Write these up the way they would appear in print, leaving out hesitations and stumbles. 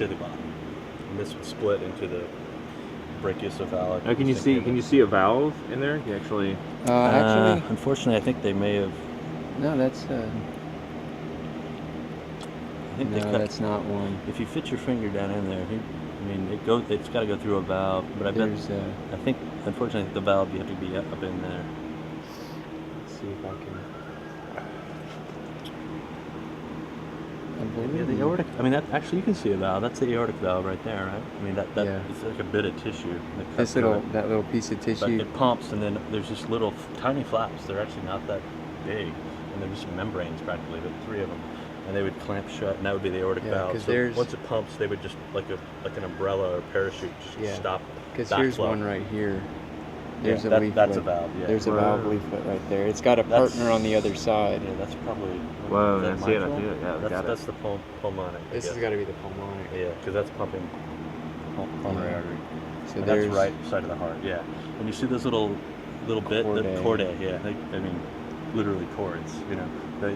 to the bottom. And this would split into the brachiocephalic. Now, can you see a valve in there? You actually. Actually, unfortunately, I think they may have. no, that's I think no, that's not one. If you fit your finger down in there, I mean, it's got to go through a valve. But I There's, bet. I think, unfortunately, the valve you have to be up in there. Let's see if I can. Yeah, the aortic. I mean, that actually you can see a valve. That's the aortic valve right there, right? I mean, that Yeah. it's like a bit of tissue. That little piece of But tissue. it pumps, and then there's just little tiny flaps. They're actually not that big, and they're just membranes practically, but 3 of them, and they would clamp shut, and that would be the aortic Yeah, valve. 'cause So there's- once it pumps, they would just like an umbrella or parachute just stop. Because here's backflow. one right here. There's a leaflet. That's a valve. Yeah. There's a valve leaflet right there. It's got a partner on the other side. Yeah, that's probably. Whoa, is I that see it. mitral? Yeah, got it. That's the pulmonic. This has got to be the pulmonic. Yeah, because that's pumping pulmonary artery. So And there's that's right side of the heart. Yeah, and you see this little bit, the chordae. Yeah, I mean, literally cords. You know,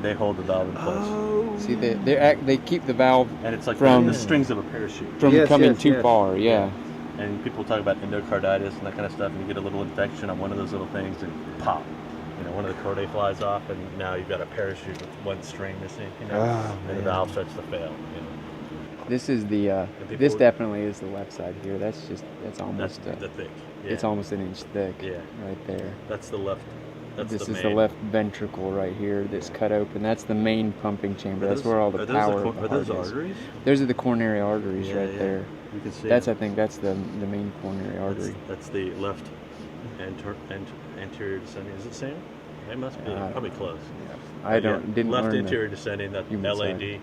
they hold the valve in place. Oh. See, they keep the valve And it's like from the strings of a parachute. from coming too far. Yeah. And people talk about endocarditis and that kind of stuff, and you get a little infection on one of those little things, and pop. You know, one of the chordae flies off, and now you've got a parachute with one string missing. You know, and the valve starts to fail. You know. This is the. This definitely is the left side here. That's almost. That's the thick. Yeah. It's almost an inch thick. Yeah. Right there. That's the left. This is the left ventricle right here that's cut open. That's the main pumping chamber. That's where all the power of the Are heart those arteries? Those are the coronary arteries right there. You can see. I think that's the main coronary artery. That's the left anterior descending. Is it the same? It must be. Probably close. Yeah. I didn't left learn anterior descending. That LAD. Side.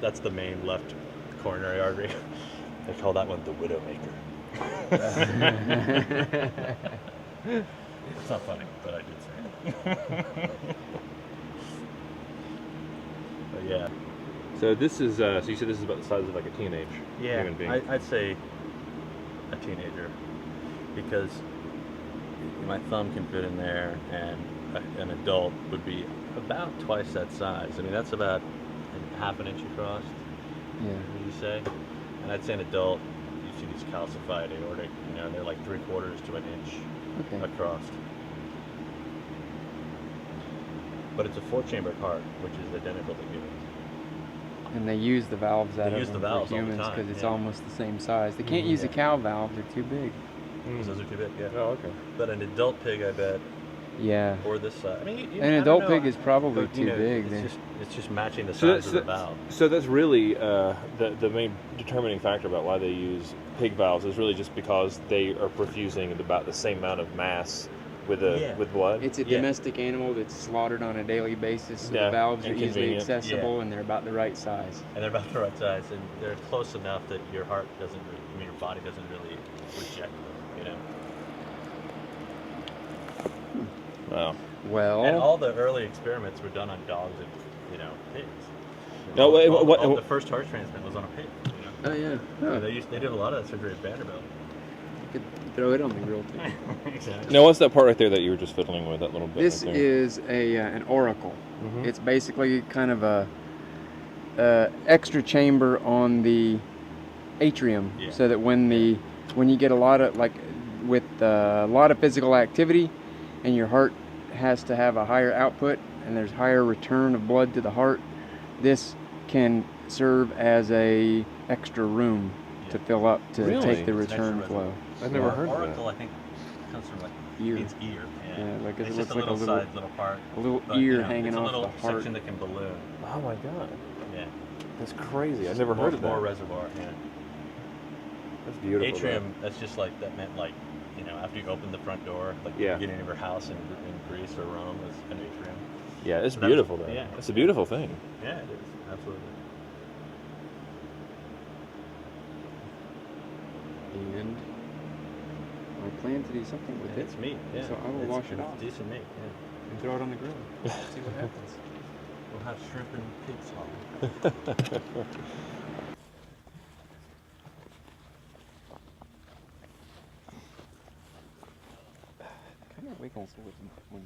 That's the main left coronary artery. They call that one the widowmaker. It's not funny, but I did say it. But yeah. So this is. So you said this is about the size of like a teenage human being. I'd say a teenager, because my thumb can fit in there, and an adult would be about twice that size. I mean, that's about half an inch across. Yeah. Would you say? And I'd say an adult. You see these calcified aortic. You know, they're like 3/4 to an inch across. But it's a 4-chambered heart, which is identical to humans. And they use the valves out of them for humans because because it's almost the same size. They can't use a cow valve; they're too big. Those are too big. Yeah. Oh, okay. But an adult pig, I bet. Yeah. Or this side. I mean, an adult pig is probably too big. It's just matching the size of the valve. So that's really the main determining factor about why they use pig valves is really just because they are perfusing about the same amount of mass with blood. It's a domestic animal that's slaughtered on a daily basis, so the valves are easily accessible and they're about the right size. And they're about the right size, and they're close enough that your heart doesn't, your body doesn't really reject them, you know. Wow. Well, and all the early experiments were done on dogs and, pigs. No, the first heart transplant was on a pig. You know? Oh yeah. Oh. They did a lot of that surgery at Vanderbilt. You could throw it on the grill too. Exactly. Now, what's that part right there that you were just fiddling with? That little bit. This right there? is an auricle. Mm-hmm. It's basically kind of a extra chamber on the atrium, so that when you get a lot of physical activity, and your heart has to have a higher output, and there's higher return of blood to the heart, this can serve as a extra room to fill up to take the return flow. I've never heard of that. Auricle, I think, comes from ear. Means ear. Yeah, like it's it just looks like a little part. A little ear hanging off the heart. It's a little section that can balloon. Oh my god. Yeah. That's crazy. I've never heard of that. More reservoir. Yeah. That's beautiful. Atrium. That's just like that meant like. After you open the front door, like the beginning of your house in Greece or Rome, is an atrium. Yeah, it's beautiful though. Yeah, it's a beautiful thing. Yeah, it is absolutely. And I plan to do something with it. It's meat. Yeah. So I will wash it off. Decent meat. Yeah. And throw it on the grill. See what happens. We'll have shrimp and pig's hog. Wiggles when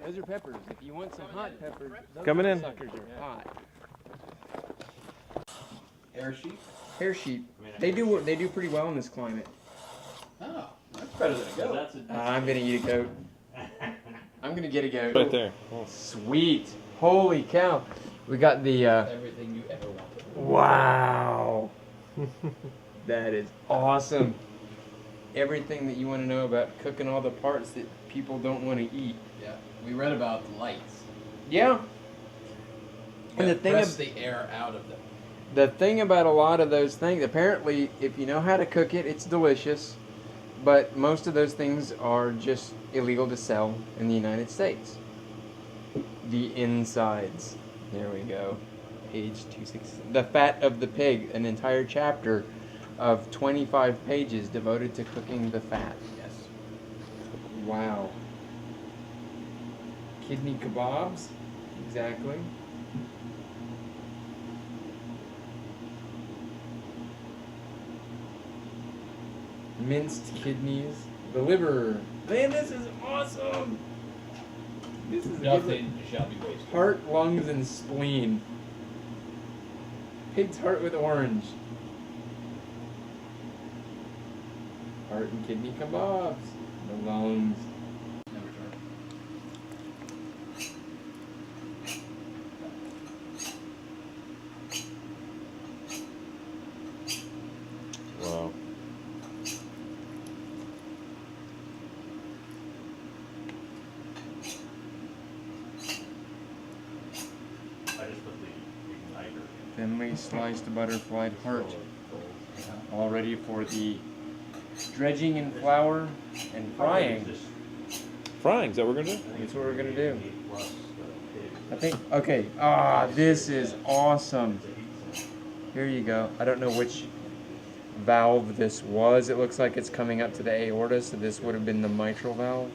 those are peppers. If you want some hot peppers, those Coming in. suckers are hot. Hair sheep? Hair sheep. I mean, They do pretty well in this climate. Oh, that's better than a goat. I'm gonna eat a goat. I'm gonna get a goat. Right there. Sweet. Holy cow. We got the Everything you ever wanted. wow. That is awesome. Everything that you want to know about cooking all the parts that people don't want to eat. Yeah, we read about the lights. Yeah. And the thing press the air out of them. The thing about a lot of those things, apparently, if you know how to cook it, it's delicious. But most of those things are just illegal to sell in the United States. The insides. There we go. Page 260. The fat of the pig. An entire chapter of 25 pages devoted to cooking the fat. Yes. Wow. Kidney kebabs? Exactly. Minced kidneys. The liver. Man, this is awesome! This is Nothing shall be wasted. heart, lungs, and spleen. Pig's heart with orange. Heart and kidney kebabs. The lungs. Never turn. Wow. I just put the igniter in. Thinly sliced butterfly heart. All ready for the dredging in flour and frying. Frying, is that what we're gonna do? That's what we're gonna do. Plus the pig. I think, okay. Ah, this is awesome. Here you go. I don't know which valve this was. It looks like it's coming up to the aorta, so this would have been the mitral valve.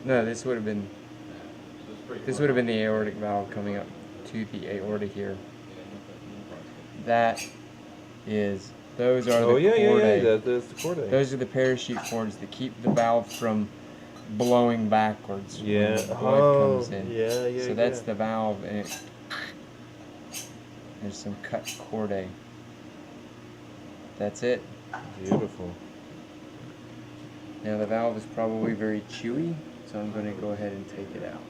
No, this would have been the aortic valve coming up to the aorta here. That is, those are the chordae. That's the chordae. Those are the parachute cords that keep the valve from blowing backwards when the blood comes in. Yeah. So that's the valve, and there's some cut chordae. That's it. Beautiful. Now the valve is probably very chewy, so I'm going to go ahead and take it out.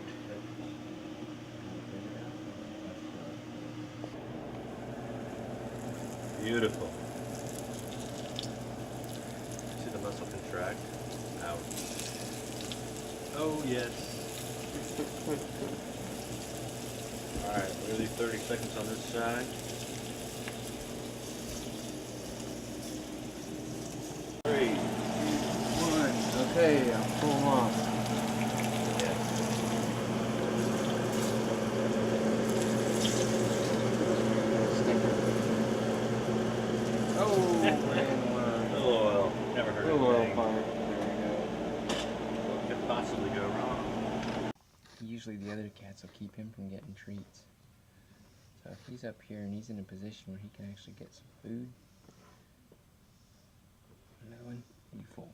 Beautiful. See the muscle contract? Ouch. Oh, yes. Alright, we're going to leave 30 seconds on this side. 3, 1. Okay, I'll pull them off. Oh, man, little oil. Never heard of little oil anything. fire. There What could possibly go wrong? we go. Usually the other cats will keep him from getting treats. So if he's up here and he's in a position where he can actually get some food. Another one, you full.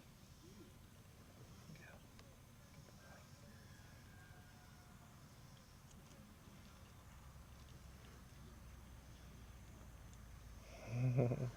Go.